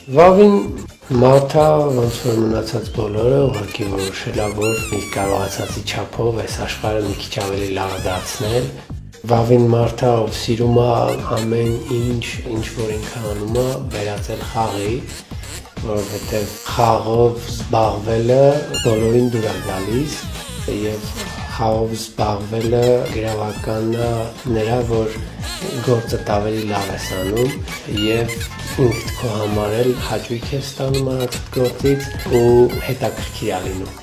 Վավին մարդա ոնց որ մնացած բոլորը ուղղակի որոշել է, որ իր կարողացածի չափով այս աշխարհը մի քիչ ավելի լավ դարձնել։ Վավին մարդա ով սիրում է ամեն ինչ որ ինքը անում է, վերածել խաղի, որովհետև խաղով զբաղվելը բոլորին դուր է գալիս եւ խաղով զբաղվելը գրավականն է նրա, որ գործը ավելի լավ ես անում եւ ինքդ քո համար էլ հաճույք ես ստանում այդ գործից ու հետաքրքիր է լինում։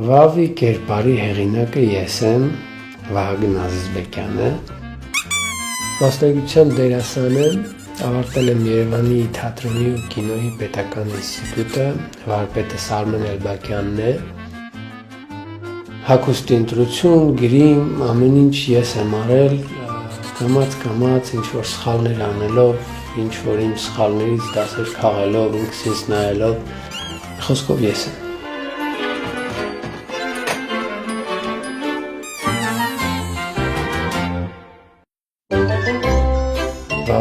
Վավի կերպարի հեղինակը ես եմ, Վահագն Ազիզբեկյանը, մասնագիտությամբ դերասան եմ, ավարտել եմ Երևանի թատրոնի ու կինոյի պետական ինստիտուտը, վարպետս Արմեն Էլբակյանն է, հագուստի ընտրություն, գրիմ, ամեն ինչ ես եմ արել, կամաց ինչ-որ սխալներ անելով, ինչ-որ իմ սխալներից դասեր քաղելով, ինքս ինձ նայելով, խոսքով ես եմ։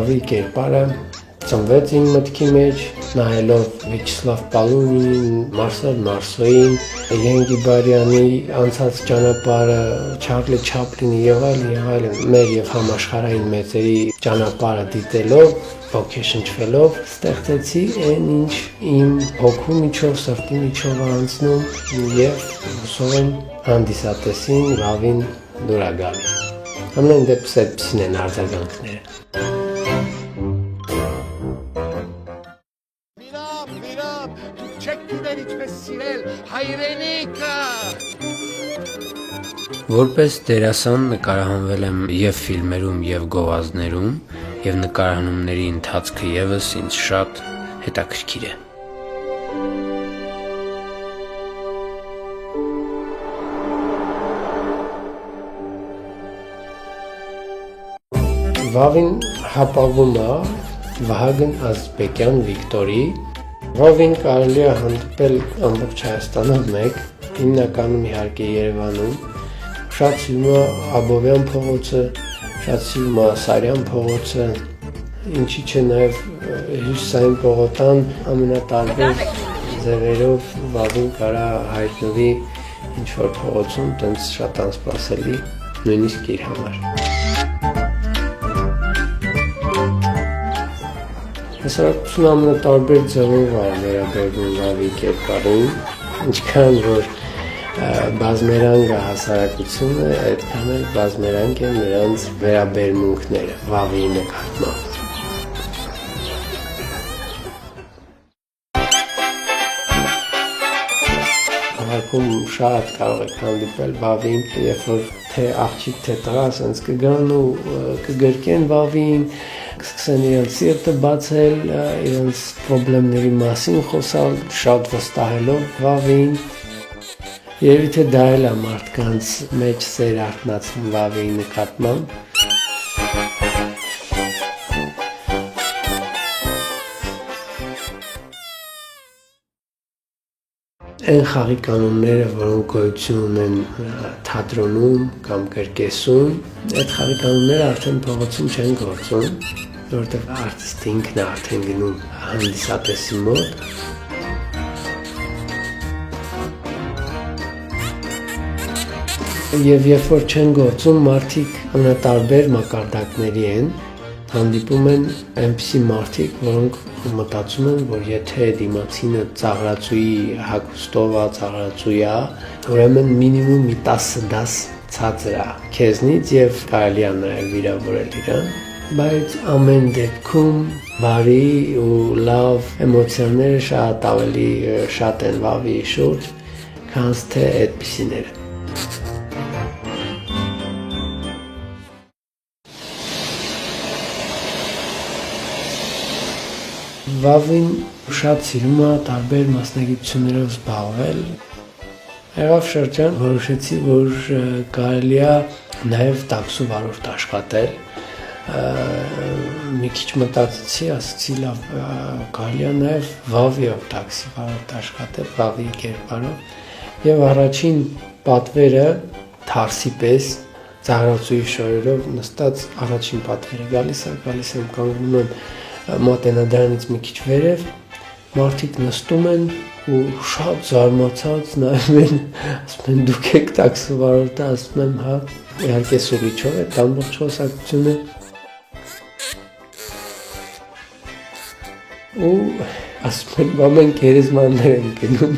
Վավի կերպարը ծնվեց իմ մտքի մեջ, նայելով Վիաչեսլավ Պալունին, Մարսել Մարսոյին, Եղեն Գիբարյանի անցած ճանապարհը, Չարլի Չապլինի եւ այլն, մեր եւ համաշխարհային մեծերի ճանապարհը դիտելով, ոգեշնչվելով, ստեղծեցի այն ինչ իմ հոգու միջով, սրտի միջով անցնում եւ հուսով եմ հանդիսատեսին Վավին դուր է գալիս։ Ամեն դեպս այդպեսին են արձագանքները։ Որպես դերասան նկարահանվել եմ եւ ֆիլմերում եւ գովազդներում եւ նկարահանումների ընթացքը եւս ինձ շատ հետաքրքիր է։ Վավին հապաղում է Վահագն Ազիզբեկյան Վիկտորի։ Վավին կարելի է հանդիպել ամբողջ Հայաստանում մեկ, հիմնականում իհարկե Երևանում։ Շատ սիրում է Աբովյան փողոցը, շատ սիրում է Սարյան փողոցը, ինչի՞ չէ նաև Հյուսիսային պողոտան ամենատարբեր ձևերով Վավին կարա հայտնվի ինչ-որ փողոցում, տենց շատ անսպասելի, նույնիսկ իր համար։ Հասարակությունը ամենատարբեր ձևով է վերաբերվում Վավի կերպարին, ինչքան որ բազմերանգ է հասարակությունը, այդքան էլ բազմերանգ են նրանց վերաբերմունքները Վավի նկատմամբ։ Քաղաքում շատ կարող եք հանդիպել Վավին, երբ որ թե աղջիկ, թե տղա սենց կգան ու կգրկեն Վավին, կսկսեն իրենց սիրտը բացել, իրենց պրոբլեմների մասին խոսալ, շատ վստահելով Վավին։ Երևի թե դա էլ է մարդկանց մեջ սեր արթնացնում Վավի նկատմամբ։ Այն խաղի կանոնները, որոնք գոյություն ունեն թատրոնում կամ կրկեսում, այդ խաղի կանոնները արդեն փողոցում չեն գործում, որովհետև արտիստը ինքն է արդեն գնում հանդիսատեսի մոտ։ Եվ երբ որ չեն գործում, մարդիկ ամենատարբեր մակարդակների են, հանդիպում են այնպիսի մարդիկ, որոնք մտածում են, որ եթե դիմացինը ծաղրածուի հագուստով է, ծաղրածուի է, ուրեմն մինիմում մի 10 դաս ցածր է քեզնից եւ կարելի է նաեւ վիրավորել իրան, բայց ամեն դեպքում բարի ու լավ էմոցիաները շատ ավելի շատ են Վավի շուրջ, քան թե այդպիսիները։ Վավին շատ սիրում է տարբեր մասնագիտություններով զբաղվել։ Եղավ շրջան, որոշեցի, որ կարելի է նաև տաքսու վարորդ աշխատել։ Մի քիչ մտածեցի, ասացի լավ կարելի է նաև Վավիով տաքսի վարորդ աշխատել, Վավի կերպարով։ Եվ առաջին պատվերը թարսի պես ծաղրածուի շորերով նստած առաջին պատվերը գալիս եմ կանգնում եմ մատենադրանից մի քիչ վերև, մարդիկ նստում են ու շատ զարմացած նայում են, ասում են դուք եք տաքսի վարորդը, ասում եմ հա, իհարկե սուղիչով է, ամբողջ խոսակցությունը ու ասում են, բա մենք գերեզմաններ ենք գնում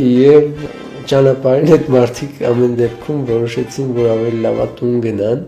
եւ ճանապարհին այդ մարդիկ ամեն դեպքում որոշեցին, որ ավելի լավ է տուն գնան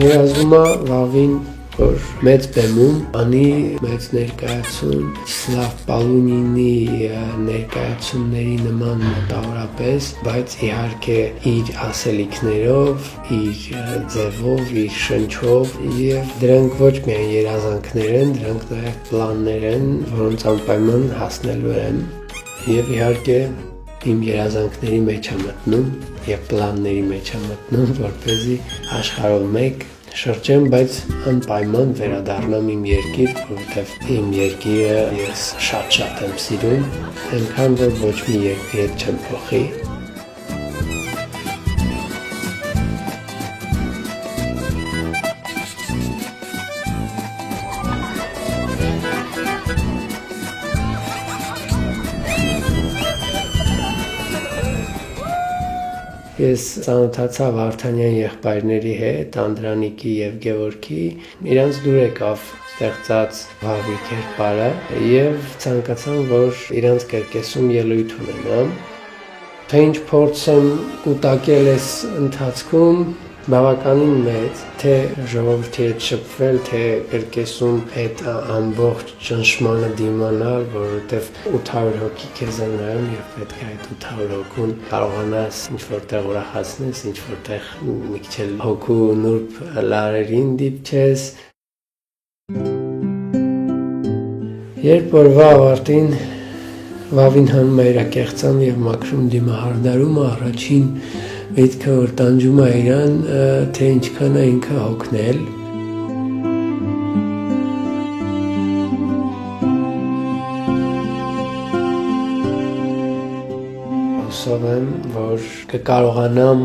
Երազում է վաղին, որ մեծ բեմում անի մեծ ներկայացում, Սլավ Պալունինի ներկայացումների նման մոտավորապես, բայց իհարկե իր ասելիքներով, իր ձևով, իր շնչով եւ դրանք ոչ միայն երազանքներ են, դրանք նաեւ պլաններ են, որոնց անպայման հասնելու եմ եւ իհարկե իմ երազանքների մեջ եմ մտնում եւ պլանների մեջ եմ մտնում, որպեսզի աշխարհով մեկ շրջեմ, բայց անպայման վերադառնամ իմ երկիր, որովհետև իմ երկիրը ես շատ եմ սիրում, այնքան որ ոչ մի երկրի հետ չեմ փոխի։ Ես ծանոթացա Վարդանյան եղբայրների հետ, Անդրանիկի եւ Գևորգի, իրանց դուր եկավ ստեղծած Վավի կերպարը եւ ցանկացան, որ իրանց կերկեսում ելույթ ունենամ։ Թե ինչ փորձ եմ կուտակել այս ընթացքում բավականին մեծ, թե ժողովրդի հետ շփվել, թե կերկեսում այդ ամբողջ ճնշմանը դիմանալ, որովհետև 800 հոգի քեզ են նայում եւ պետք է այդ 800 հոգուն կարողանաս ինչ-որտեղ ուրախացնես, ինչ-որտեղ մի քիչ հոգու նուրբ լարերին դիպչես։ Երբ օրվա ավարտին Վավին հանում է իր կեղծան եւ մաքրում դիմահարդարումը, առաջին միտքը որ տանջում է իրան, թե ինչքան է ինքը հոգնել։ Հուսով եմ, որ կկարողանամ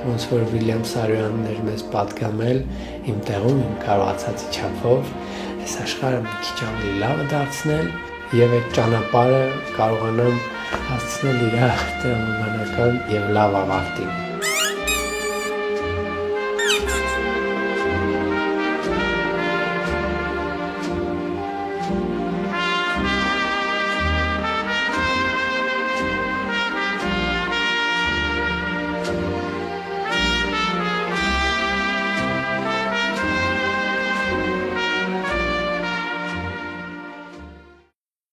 ոնց որ Վիլյամ Սարոյանն էր մեզ պատգամել իմ տեղում, իմ կարողացածի չափով այս աշխարհը մի քիչ ավելի լավ դարձնել եւ այդ ճանապարհը կարողանամ հասցնել իր տրամաբանական եւ լավ ավարտին։